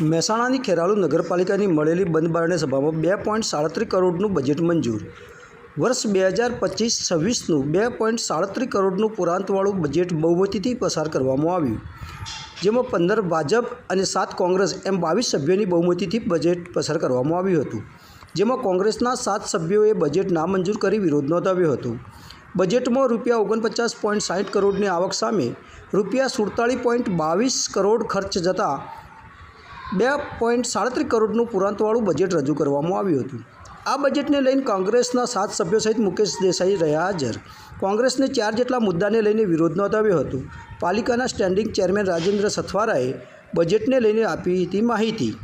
મહેસાણાની ખેરાલુ નગરપાલિકાની મળેલી બંધ બારણે સભામાં 2.37 કરોડનું બજેટ મંજૂર. વર્ષ 2025-26નું 2.37 કરોડનું પુરાંતવાળું બજેટ બહુમતીથી પસાર કરવામાં આવ્યું, જેમાં 15 ભાજપ અને 7 કોંગ્રેસ એમ 22 સભ્યોની બહુમતીથી બજેટ પસાર કરવામાં આવ્યું હતું, જેમાં કોંગ્રેસના 7 સભ્યોએ બજેટ નામંજૂર કરી વિરોધ નોંધાવ્યો હતો. બજેટમાં ₹49.60 કરોડની આવક સામે ₹47.22 કરોડ ખર્ચ જતાં 2.37 કરોડનું પુરાંતવાળું બજેટ રજૂ કરવામાં આવ્યું હતું. આ બજેટને લઈને કોંગ્રેસના 7 સભ્યો સહિત મુકેશ દેસાઈ રહ્યા હાજર. કોંગ્રેસને 4 જેટલા મુદ્દાને લઈને વિરોધ નોંધાવ્યો હતો. પાલિકાના સ્ટેન્ડિંગ ચેરમેન રાજેન્દ્ર સથવારાએ બજેટને લઈને આપી હતી માહિતી.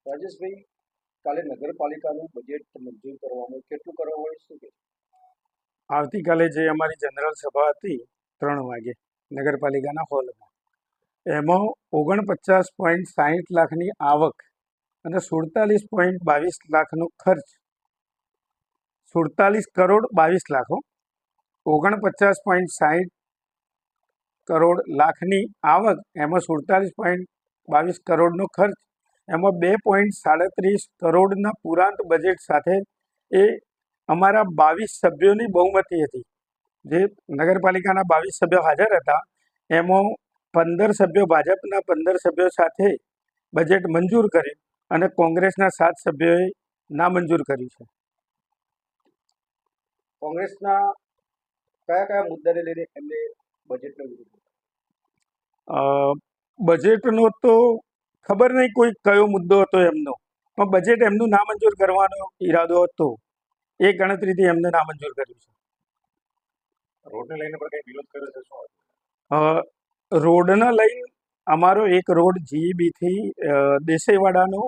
રાજેશભાઈ, કાલે નગરપાલિકાનું બજેટ મંજૂર કરવામાં કેટલું કરવામાં શું કે આવતીકાલે જે અમારી જનરલ સભા હતી 3 વાગે નગરપાલિકાના હોલમાં, એમાં 49.60 લાખની આવક અને 47.22 લાખનો ખર્ચ, 47 કરોડ 22 લાખો, 49.60 કરોડ લાખની આવક, એમાં 47.22 કરોડનો ખર્ચ, એમાં 2.37 કરોડના પુરાંત બજેટ સાથે એ અમારા 22 સભ્યોની બહુમતી હતી. જે નગરપાલિકાના 22 સભ્યો હાજર હતા, એમાં 15 સભ્યો ભાજપના 15 સભ્યો સાથે બજેટ મંજૂર કર્યું અને કોંગ્રેસના 7 સભ્યોએ નામંજૂર કર્યું છે. કોંગ્રેસના કયા મુદ્દાને લઈને એમને બજેટનો વિરોધ? બજેટનો તો ખબર નહીં કોઈ કયો મુદ્દો હતો એમનો, પણ બજેટ એમનું નામંજૂર કરવાનો ઈરાદો હતો, એ ગણતરીથી એમને નામંજૂર કર્યું છે. રોડને લઈને પણ કંઈ વિરોધ કર્યો છે શું? રોડના લઈને અમારો એક રોડ જીઈબીથી દેસાઈવાડાનો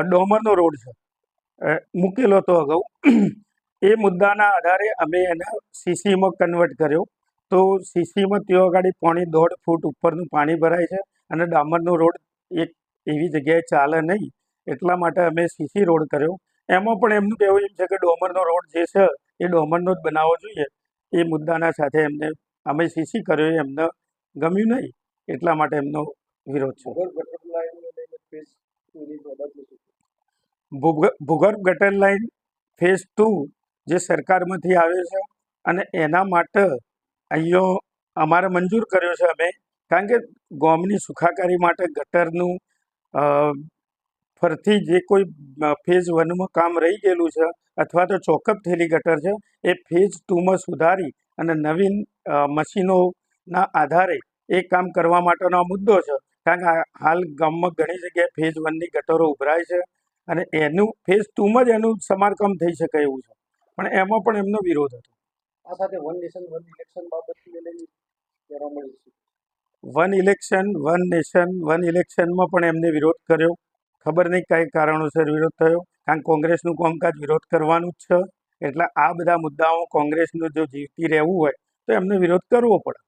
ડોમરનો રોડ છે, મૂકેલો હતો અગાઉ. એ મુદ્દાના આધારે અમે એને સીસીમાં કન્વર્ટ કર્યો. તો સીસીમાં ત્યાં આગળ 1.5 ફૂટ ઉપરનું પાણી ભરાય છે અને ડામરનો રોડ એક એવી જગ્યાએ ચાલે નહીં, એટલા માટે અમે સીસી રોડ કર્યો. એમાં પણ એમનું કહેવું એમ છે કે ડોમરનો રોડ જે છે એ ડોમરનો જ બનાવવો જોઈએ. એ મુદ્દાના સાથે એમને અમે સીસી કર્યો, એમને ગમ્યું નહીં, એટલા માટે એમનો વિરોધ છે. ભૂગર્ભ ગટર લાઇન ફેઝ 2 જે સરકારમાંથી આવે છે અને એના માટે અહીંયા અમારે મંજૂર કર્યો છે અમે, કારણ કે ગામની સુખાકારી માટે ગટરનું ફરતી જે કોઈ ફેઝ 1માં કામ રહી ગયેલું છે અથવા તો ચોકઅપ થયેલી ગટર છે, એ ફેઝ 2માં સુધારી અને નવીન મશીનોના આધારે એ કામ કરવા માટેનો આ મુદ્દો છે. કારણ કે હાલ ગામમાં ઘણી જગ્યાએ ફેઝ 1ની ગટરો ઉભરાય છે અને એનું ફેઝ 2માં જ એનું સમારકામ થઈ શકે એવું છે, પણ એમાં પણ એમનો વિરોધ હતો. આ સાથે વન નેશન વન ઇલેક્શન બાબતને લઈને કહેવા મળે છે. One election one nation one ઇલેક્શનમાં પણ એમને વિરોધ કર્યો. ખબર નહીં કઈ કારણોસર વિરોધ થયો, કારણ કોંગ્રેસનું કામકાજ વિરોધ કરવાનું જ છે, એટલે આ બધા મુદ્દાઓ કોંગ્રેસનું જો જીવતી રહેવું હોય તો એમને વિરોધ કરવો પડે.